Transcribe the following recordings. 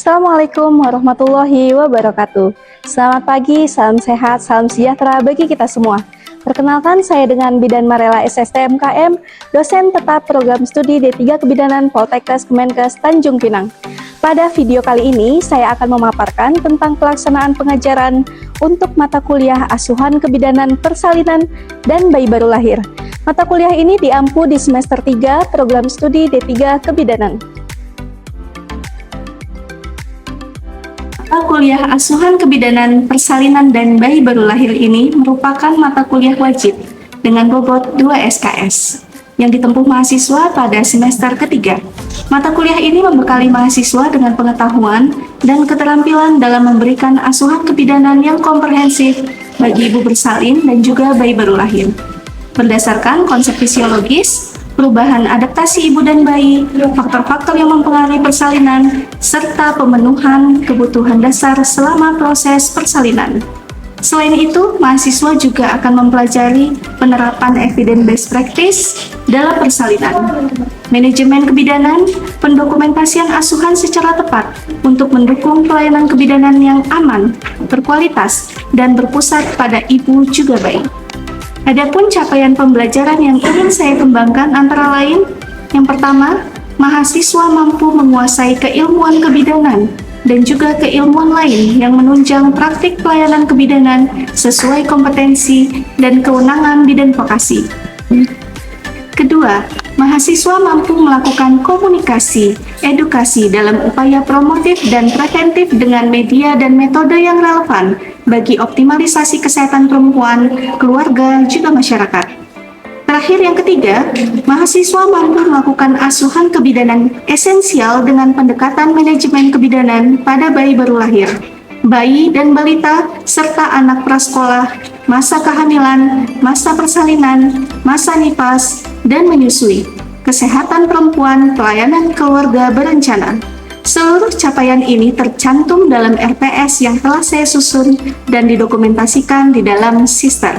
Assalamualaikum warahmatullahi wabarakatuh. Selamat pagi, salam sehat, salam sejahtera bagi kita semua. Perkenalkan, saya dengan Bidan Marela SSTMKM, dosen tetap program studi D3 Kebidanan Poltekkes Kemenkes Tanjung Pinang. Pada video kali ini, saya akan memaparkan tentang pelaksanaan pengajaran untuk mata kuliah asuhan kebidanan persalinan dan bayi baru lahir. Mata kuliah ini diampu di semester 3 program studi D3 Kebidanan. Mata kuliah asuhan kebidanan persalinan dan bayi baru lahir ini merupakan mata kuliah wajib dengan bobot 2 SKS yang ditempuh mahasiswa pada semester ketiga. Mata kuliah ini membekali mahasiswa dengan pengetahuan dan keterampilan dalam memberikan asuhan kebidanan yang komprehensif bagi ibu bersalin dan juga bayi baru lahir. Berdasarkan konsep fisiologis, perubahan adaptasi ibu dan bayi, faktor-faktor yang mempengaruhi persalinan, serta pemenuhan kebutuhan dasar selama proses persalinan. Selain itu, mahasiswa juga akan mempelajari penerapan evidence-based practice dalam persalinan, manajemen kebidanan, pendokumentasian asuhan secara tepat untuk mendukung pelayanan kebidanan yang aman, berkualitas, dan berpusat pada ibu juga bayi. Adapun capaian pembelajaran yang ingin saya kembangkan antara lain, yang pertama, mahasiswa mampu menguasai keilmuan kebidanan dan juga keilmuan lain yang menunjang praktik pelayanan kebidanan sesuai kompetensi dan kewenangan bidan vokasi. Kedua, mahasiswa mampu melakukan komunikasi, edukasi dalam upaya promotif dan preventif dengan media dan metode yang relevan bagi optimalisasi kesehatan perempuan, keluarga, juga masyarakat. Terakhir, yang ketiga, mahasiswa mampu melakukan asuhan kebidanan esensial dengan pendekatan manajemen kebidanan pada bayi baru lahir, bayi dan balita, serta anak prasekolah, masa kehamilan, masa persalinan, masa nifas, dan menyusui, kesehatan perempuan, pelayanan keluarga berencana. Seluruh capaian ini tercantum dalam RPS yang telah saya susun dan didokumentasikan di dalam Sister.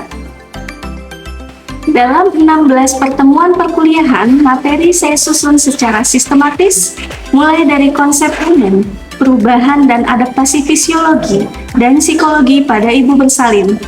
Dalam 16 pertemuan perkuliahan, materi saya susun secara sistematis, mulai dari konsep umum, perubahan dan adaptasi fisiologi dan psikologi pada ibu bersalin,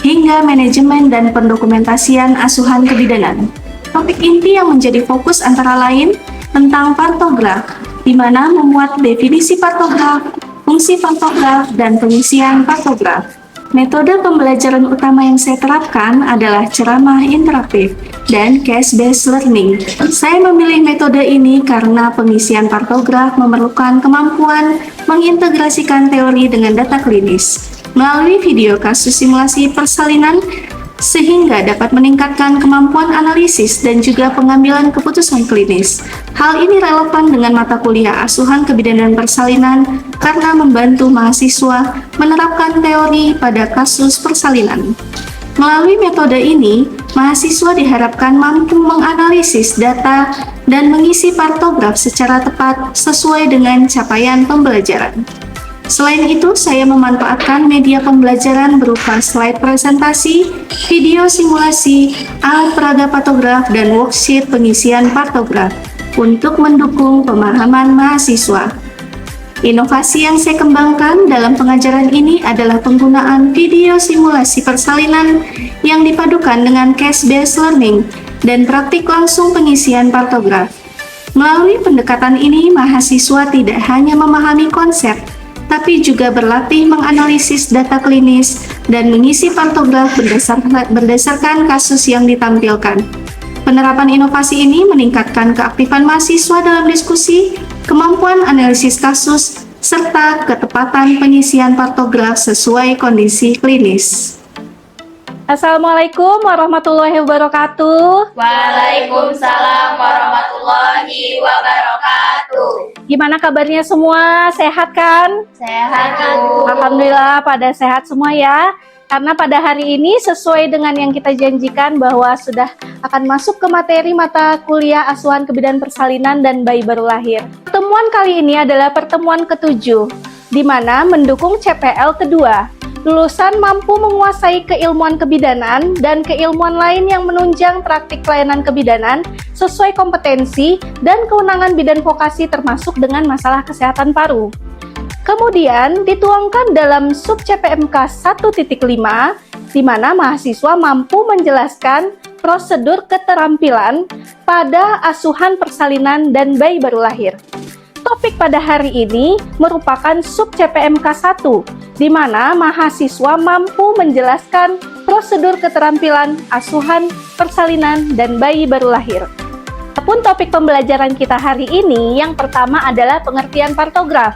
hingga manajemen dan pendokumentasian asuhan kebidanan. Topik inti yang menjadi fokus antara lain tentang partograf, di mana memuat definisi partograf, fungsi partograf, dan pengisian partograf. Metode pembelajaran utama yang saya terapkan adalah ceramah interaktif dan case-based learning. Saya memilih metode ini karena pengisian partograf memerlukan kemampuan mengintegrasikan teori dengan data klinis melalui video kasus simulasi persalinan, sehingga dapat meningkatkan kemampuan analisis dan juga pengambilan keputusan klinis. Hal ini relevan dengan mata kuliah asuhan kebidanan persalinan karena membantu mahasiswa menerapkan teori pada kasus persalinan. Melalui metode ini, mahasiswa diharapkan mampu menganalisis data dan mengisi partograf secara tepat sesuai dengan capaian pembelajaran. Selain itu, saya memanfaatkan media pembelajaran berupa slide presentasi, video simulasi, alat peraga partograf, dan worksheet pengisian partograf untuk mendukung pemahaman mahasiswa. Inovasi yang saya kembangkan dalam pengajaran ini adalah penggunaan video simulasi persalinan yang dipadukan dengan case-based learning dan praktik langsung pengisian partograf. Melalui pendekatan ini, mahasiswa tidak hanya memahami konsep, tapi juga berlatih menganalisis data klinis dan mengisi partograf berdasarkan kasus yang ditampilkan. Penerapan inovasi ini meningkatkan keaktifan mahasiswa dalam diskusi, kemampuan analisis kasus, serta ketepatan pengisian partograf sesuai kondisi klinis. Assalamualaikum warahmatullahi wabarakatuh. Waalaikumsalam warahmatullahi wabarakatuh. Gimana kabarnya semua? Sehat kan? Sehat, Bu. Alhamdulillah pada sehat semua ya. Karena pada hari ini sesuai dengan yang kita janjikan bahwa sudah akan masuk ke materi mata kuliah asuhan kebidanan persalinan dan bayi baru lahir. Pertemuan kali ini adalah pertemuan ke-7, di mana mendukung CPL kedua. Lulusan mampu menguasai keilmuan kebidanan dan keilmuan lain yang menunjang praktik pelayanan kebidanan sesuai kompetensi dan kewenangan bidan vokasi termasuk dengan masalah kesehatan paru. Kemudian dituangkan dalam sub CPMK 1.5 di mana mahasiswa mampu menjelaskan prosedur keterampilan pada asuhan persalinan dan bayi baru lahir. Topik pada hari ini merupakan sub CPMK 1 di mana mahasiswa mampu menjelaskan prosedur keterampilan asuhan persalinan dan bayi baru lahir. Adapun topik pembelajaran kita hari ini yang pertama adalah pengertian partograf.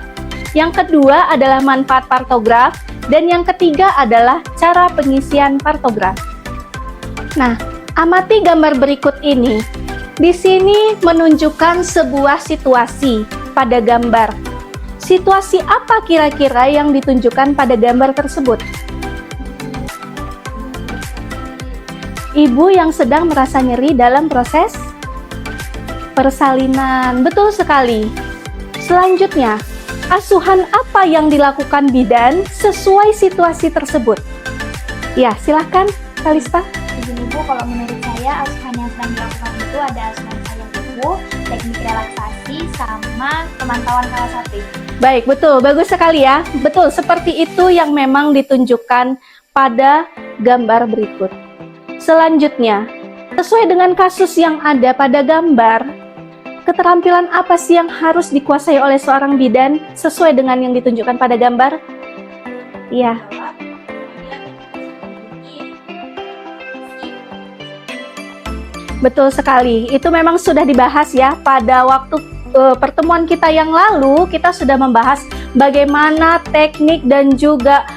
Yang kedua adalah manfaat partograf, dan yang ketiga adalah cara pengisian partograf. Nah, amati gambar berikut ini. Di sini menunjukkan sebuah situasi pada gambar. Situasi apa kira-kira yang ditunjukkan pada gambar tersebut? Ibu yang sedang merasa nyeri dalam proses persalinan. Betul sekali. Selanjutnya, asuhan apa yang dilakukan bidan sesuai situasi tersebut? Ya, silahkan, Kalista. Begini Bu, kalau menurut saya asuhan yang sedang dilakukan itu ada asuhan sayang ibu, teknik relaksasi, sama pemantauan kala satu. Baik, betul. Bagus sekali ya. Betul, seperti itu yang memang ditunjukkan pada gambar berikut. Selanjutnya, sesuai dengan kasus yang ada pada gambar, keterampilan apa sih yang harus dikuasai oleh seorang bidan sesuai dengan yang ditunjukkan pada gambar? Iya. Betul sekali. Itu memang sudah dibahas ya pada waktu pertemuan kita yang lalu. Kita sudah membahas bagaimana teknik dan juga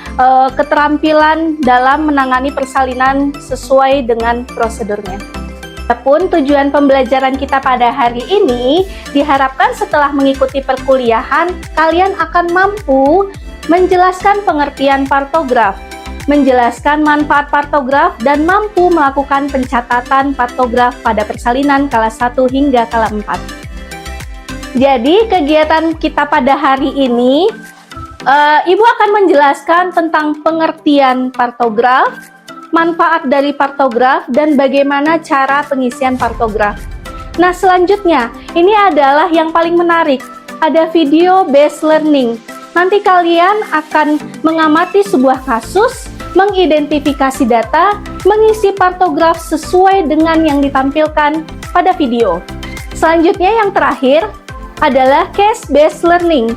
keterampilan dalam menangani persalinan sesuai dengan prosedurnya. Adapun tujuan pembelajaran kita pada hari ini diharapkan setelah mengikuti perkuliahan, kalian akan mampu menjelaskan pengertian partograf, menjelaskan manfaat partograf, dan mampu melakukan pencatatan partograf pada persalinan kala 1 hingga kala 4. Jadi kegiatan kita pada hari ini, Ibu akan menjelaskan tentang pengertian partograf, manfaat dari partograf, dan bagaimana cara pengisian partograf. Nah, selanjutnya, ini adalah yang paling menarik. Ada video based learning. Nanti kalian akan mengamati sebuah kasus, mengidentifikasi data, mengisi partograf sesuai dengan yang ditampilkan pada video. Selanjutnya yang terakhir adalah case based learning.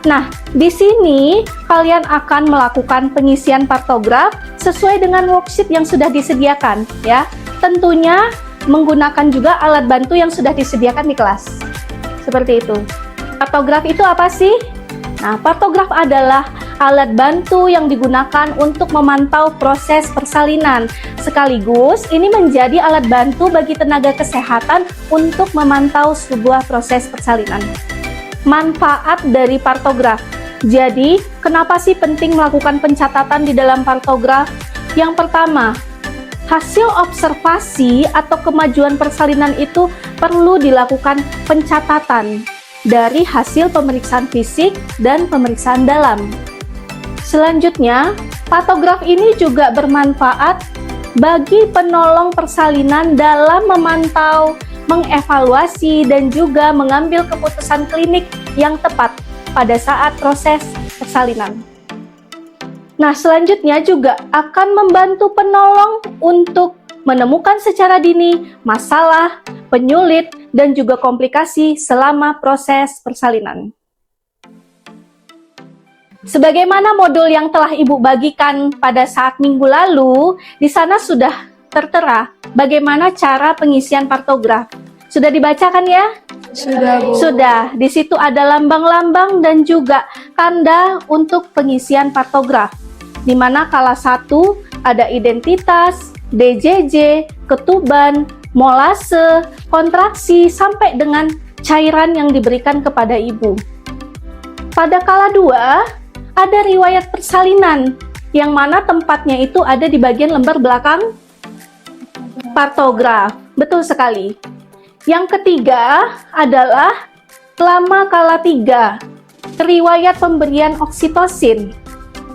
Nah, di sini kalian akan melakukan pengisian partograf sesuai dengan worksheet yang sudah disediakan ya. Tentunya menggunakan juga alat bantu yang sudah disediakan di kelas. Seperti itu. Partograf itu apa sih? Nah, partograf adalah alat bantu yang digunakan untuk memantau proses persalinan. Sekaligus ini menjadi alat bantu bagi tenaga kesehatan untuk memantau sebuah proses persalinan. Manfaat dari partograf. Jadi, kenapa sih penting melakukan pencatatan di dalam partograf? Yang pertama, hasil observasi atau kemajuan persalinan itu perlu dilakukan pencatatan dari hasil pemeriksaan fisik dan pemeriksaan dalam. Selanjutnya, partograf ini juga bermanfaat bagi penolong persalinan dalam memantau, mengevaluasi, dan juga mengambil keputusan klinik yang tepat pada saat proses persalinan. Nah, selanjutnya juga akan membantu penolong untuk menemukan secara dini masalah, penyulit, dan juga komplikasi selama proses persalinan. Sebagaimana modul yang telah Ibu bagikan pada saat minggu lalu, di sana sudah tertera bagaimana cara pengisian partograf. Sudah dibacakan ya? Sudah, Bu. Sudah. Di situ ada lambang-lambang dan juga tanda untuk pengisian partograf. Di mana kala 1 ada identitas, DJJ, ketuban, molase, kontraksi, sampai dengan cairan yang diberikan kepada ibu. Pada kala 2 ada riwayat persalinan, yang mana tempatnya itu ada di bagian lembar belakang partograf. Betul sekali. Yang ketiga adalah lama kala 3, riwayat pemberian oksitosin,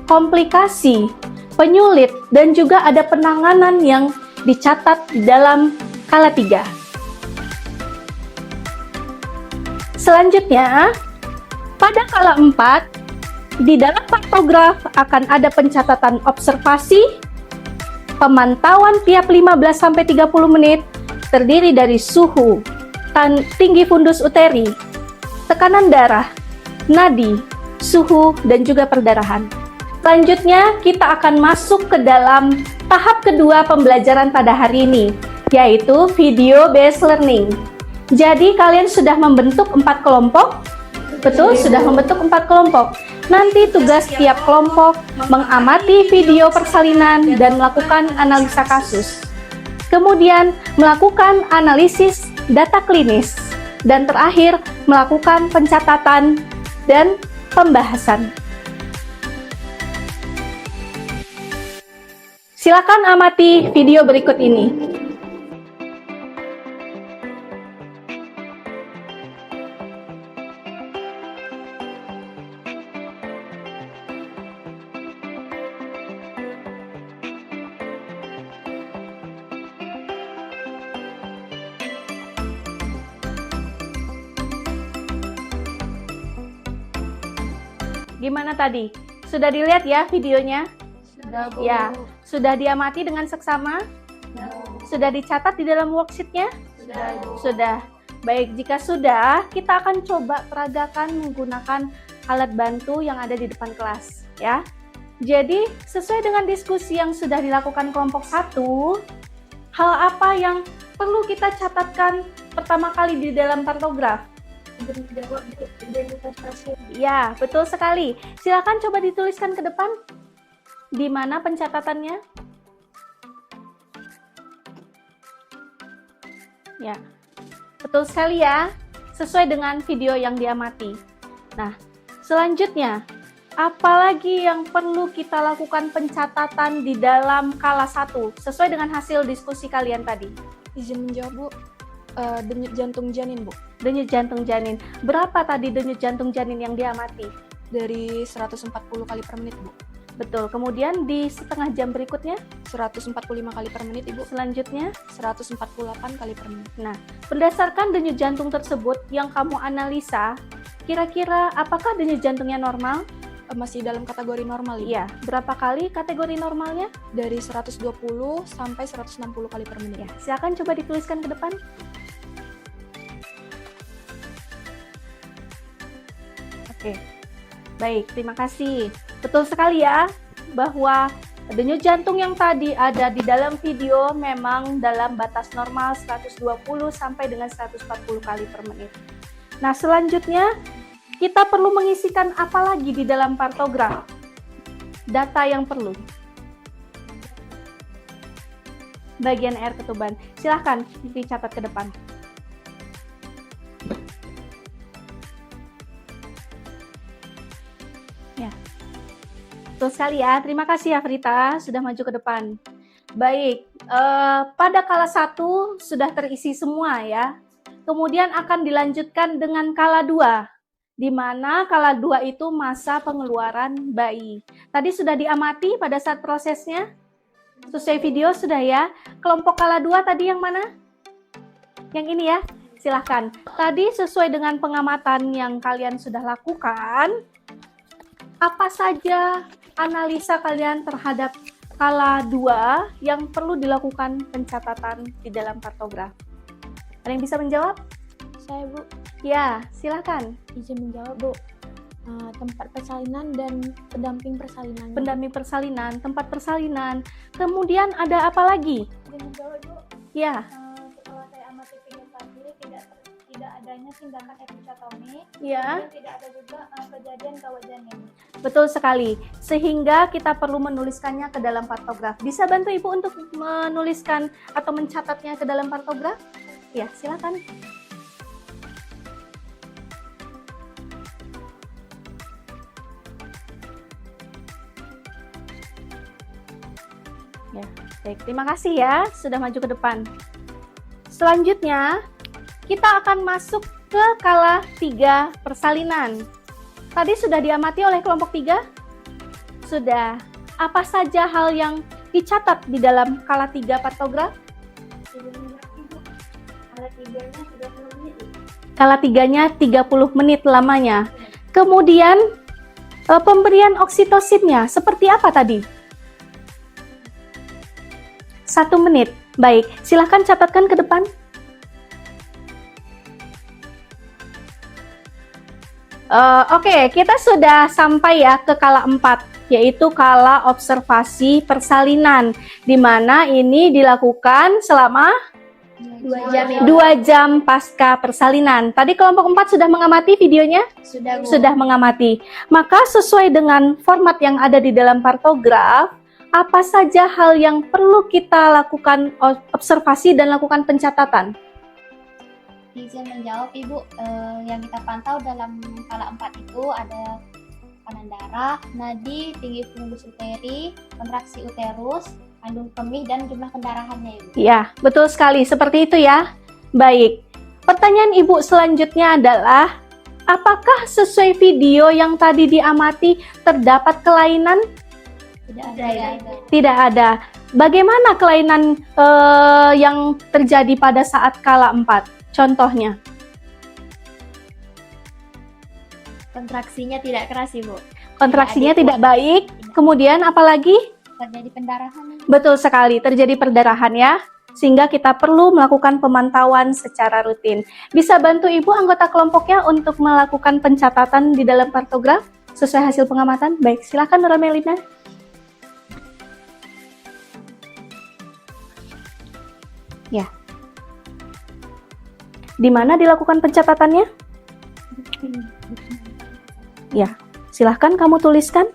komplikasi, penyulit, dan juga ada penanganan yang dicatat di dalam kala 3. Selanjutnya, pada kala 4 Di dalam pantograf akan ada pencatatan observasi, pemantauan tiap 15-30 menit, terdiri dari suhu, tinggi fundus uteri, tekanan darah, nadi, suhu, dan juga perdarahan. Selanjutnya, kita akan masuk ke dalam tahap kedua pembelajaran pada hari ini, yaitu video based learning. Jadi, kalian sudah membentuk 4 kelompok? Betul, sudah membentuk 4 kelompok. Nanti tugas tiap kelompok mengamati video persalinan dan melakukan analisa kasus. Kemudian, melakukan analisis data klinis. Dan terakhir, melakukan pencatatan dan pembahasan. Silakan amati video berikut ini. Gimana tadi? Sudah dilihat ya videonya? Sudah, Bu. Ya. Sudah diamati dengan seksama? Sudah dicatat di dalam worksheet-nya? Sudah, Bu. Sudah. Baik, jika sudah, kita akan coba peragakan menggunakan alat bantu yang ada di depan kelas, ya. Jadi, sesuai dengan diskusi yang sudah dilakukan kelompok 1, hal apa yang perlu kita catatkan pertama kali di dalam pantograf? Ya, betul sekali. Silakan coba dituliskan ke depan. Di mana pencatatannya? Ya, betul sekali ya. Sesuai dengan video yang diamati. Nah, selanjutnya, apalagi yang perlu kita lakukan pencatatan di dalam kala 1 sesuai dengan hasil diskusi kalian tadi? Izin menjawab, Bu. Denyut jantung janin, Bu. Denyut jantung janin. Berapa tadi denyut jantung janin yang diamati? Dari 140 kali per menit, Bu. Betul. Kemudian di setengah jam berikutnya? 145 kali per menit, Ibu. Selanjutnya? 148 kali per menit. Nah, berdasarkan denyut jantung tersebut yang kamu analisa, kira-kira apakah denyut jantungnya normal? Masih dalam kategori normal, Ibu. Iya. Berapa kali kategori normalnya? Dari 120 sampai 160 kali per menit. Ya, silakan coba dituliskan ke depan. Oke. Baik, terima kasih. Betul sekali ya, bahwa denyut jantung yang tadi ada di dalam video memang dalam batas normal 120 sampai dengan 140 kali per menit. Nah, selanjutnya kita perlu mengisikan apa lagi di dalam pantograf? Data yang perlu. Bagian air ketuban. Silahkan dicatat ke depan. Ya. Betul sekali ya. Terima kasih ya Frita sudah maju ke depan. Baik, pada kala 1 sudah terisi semua ya. Kemudian akan dilanjutkan dengan kala 2. Di mana kala 2 itu masa pengeluaran bayi. Tadi sudah diamati pada saat prosesnya? Sesuai video sudah ya. Kelompok kala 2 tadi yang mana? Yang ini ya. Silahkan. Tadi sesuai dengan pengamatan yang kalian sudah lakukan, apa saja analisa kalian terhadap kala 2 yang perlu dilakukan pencatatan di dalam pantograf? Ada yang bisa menjawab? Saya, Bu. Ya, silahkan. Izin menjawab, Bu. Tempat persalinan dan pendamping persalinan. Pendamping persalinan, tempat persalinan. Kemudian ada apa lagi? Izin menjawab, Bu. Ya, Setelah saya amati video tadi, tidak adanya tindakan episiotomi, ya. dan tidak ada juga kejadian kawat janin. Betul sekali. Sehingga kita perlu menuliskannya ke dalam pantograf. Bisa bantu Ibu untuk menuliskan atau mencatatnya ke dalam pantograf? Ya, silakan. Ya, baik. Terima kasih ya sudah maju ke depan. Selanjutnya, kita akan masuk ke kala 3 persalinan. Tadi sudah diamati oleh kelompok 3? Sudah. Apa saja hal yang dicatat di dalam kala 3 pantograf? Kala 3-nya 30 menit lamanya. Kemudian Pemberian oksitosinnya seperti apa tadi? 1 menit. Baik, silahkan catatkan ke depan. Oke, kita sudah sampai ya ke kala 4, yaitu kala observasi persalinan, di mana ini dilakukan selama 2 jam pasca persalinan. Tadi kelompok 4 sudah mengamati videonya? Sudah, Bu. Sudah mengamati. Maka sesuai dengan format yang ada di dalam partograf, apa saja hal yang perlu kita lakukan observasi dan lakukan pencatatan? Izin menjawab, Ibu. Yang kita pantau dalam kala 4 itu ada tekanan darah, nadi, tinggi fundus uteri, kontraksi uterus, kandung kemih, dan jumlah pendarahannya, Ibu. Ya, betul sekali. Seperti itu ya. Baik. Pertanyaan Ibu selanjutnya adalah, apakah sesuai video yang tadi diamati terdapat kelainan? Tidak ada. Tidak ada. Bagaimana kelainan yang terjadi pada saat kala 4? Contohnya? Kontraksinya tidak keras, Ibu. Kontraksinya tidak baik. Kemudian apalagi? Terjadi pendarahan. Betul sekali, terjadi perdarahan ya. Sehingga kita perlu melakukan pemantauan secara rutin. Bisa bantu Ibu anggota kelompoknya untuk melakukan pencatatan di dalam partograf sesuai hasil pengamatan? Baik, silakan Nura Melina. Ya. Di mana dilakukan pencatatannya? Ya, silahkan kamu tuliskan.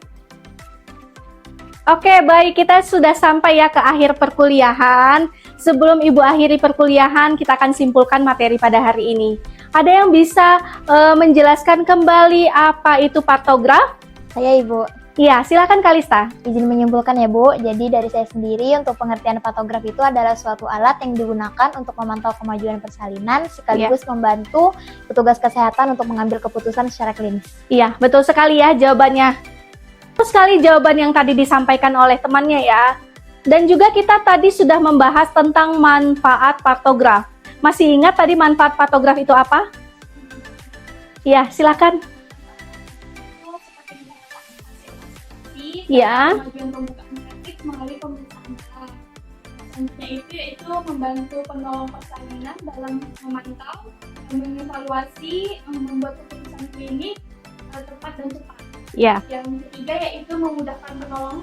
Oke, baik, kita sudah sampai ya ke akhir perkuliahan. Sebelum Ibu akhiri perkuliahan, kita akan simpulkan materi pada hari ini. Ada yang bisa menjelaskan kembali apa itu partograf? Saya, Ibu. Iya, silakan Kalista. Izin menyimpulkan ya, Bu. Jadi dari saya sendiri, untuk pengertian partograf itu adalah suatu alat yang digunakan untuk memantau kemajuan persalinan sekaligus membantu petugas kesehatan untuk mengambil keputusan secara klinis. Iya, betul sekali ya jawabannya. Betul sekali jawaban yang tadi disampaikan oleh temannya ya. Dan juga kita tadi sudah membahas tentang manfaat partograf. Masih ingat tadi manfaat partograf itu apa? Iya, silakan. Ya. Kemajuan pembukaan praktik melalui pemeriksaan darah. Selanjutnya itu yaitu membantu penolong persalinan dalam memantau, mengevaluasi, membuat keputusan klinik tepat dan cepat. Ya. Yang ketiga yaitu memudahkan penolong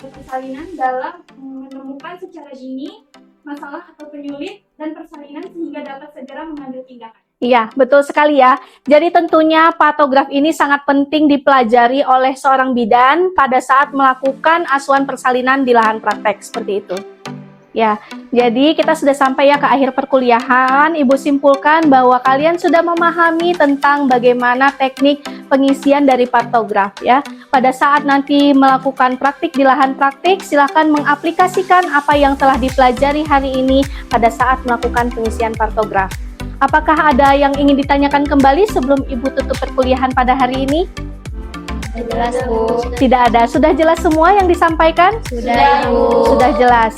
persalinan dalam menemukan secara dini masalah atau penyulit dan persalinan sehingga dapat segera mengambil tindakan. Iya, betul sekali ya. Jadi tentunya partograf ini sangat penting dipelajari oleh seorang bidan pada saat melakukan asuhan persalinan di lahan praktek, seperti itu. Ya, jadi kita sudah sampai ya ke akhir perkuliahan. Ibu simpulkan bahwa kalian sudah memahami tentang bagaimana teknik pengisian dari partograf ya. Pada saat nanti melakukan praktik di lahan praktik, silakan mengaplikasikan apa yang telah dipelajari hari ini pada saat melakukan pengisian partograf. Apakah ada yang ingin ditanyakan kembali sebelum Ibu tutup perkuliahan pada hari ini? Jelas, Bu. Tidak ada. Sudah jelas semua yang disampaikan? Sudah, Bu. Sudah jelas.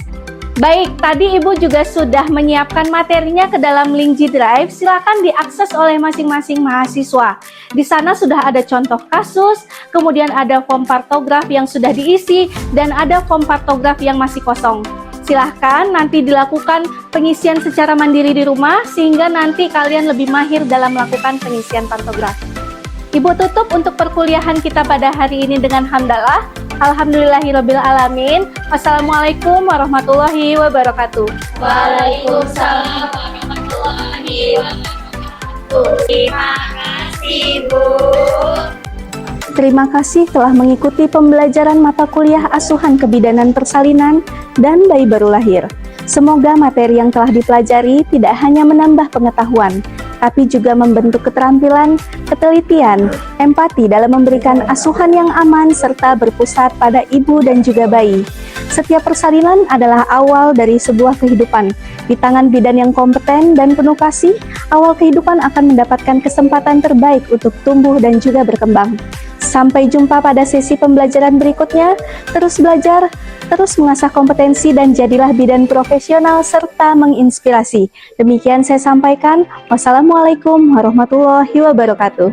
Baik, tadi Ibu juga sudah menyiapkan materinya ke dalam link G Drive. Silakan diakses oleh masing-masing mahasiswa. Di sana sudah ada contoh kasus, kemudian ada form partograf yang sudah diisi, dan ada form partograf yang masih kosong. Silahkan nanti dilakukan pengisian secara mandiri di rumah sehingga nanti kalian lebih mahir dalam melakukan pengisian partograf. Ibu tutup untuk perkuliahan kita pada hari ini dengan hamdalah. Alhamdulillahirabbil alamin. Wassalamualaikum warahmatullahi wabarakatuh. Waalaikumsalam warahmatullahi wabarakatuh. Terima kasih, Bu. Terima kasih telah mengikuti pembelajaran mata kuliah asuhan kebidanan persalinan dan bayi baru lahir. Semoga materi yang telah dipelajari tidak hanya menambah pengetahuan, tapi juga membentuk keterampilan, ketelitian, empati dalam memberikan asuhan yang aman serta berpusat pada ibu dan juga bayi. Setiap persalinan adalah awal dari sebuah kehidupan. Di tangan bidan yang kompeten dan penuh kasih, awal kehidupan akan mendapatkan kesempatan terbaik untuk tumbuh dan juga berkembang. Sampai jumpa pada sesi pembelajaran berikutnya. Terus belajar, terus mengasah kompetensi dan jadilah bidan profesional serta menginspirasi. Demikian saya sampaikan. Wassalamualaikum warahmatullahi wabarakatuh.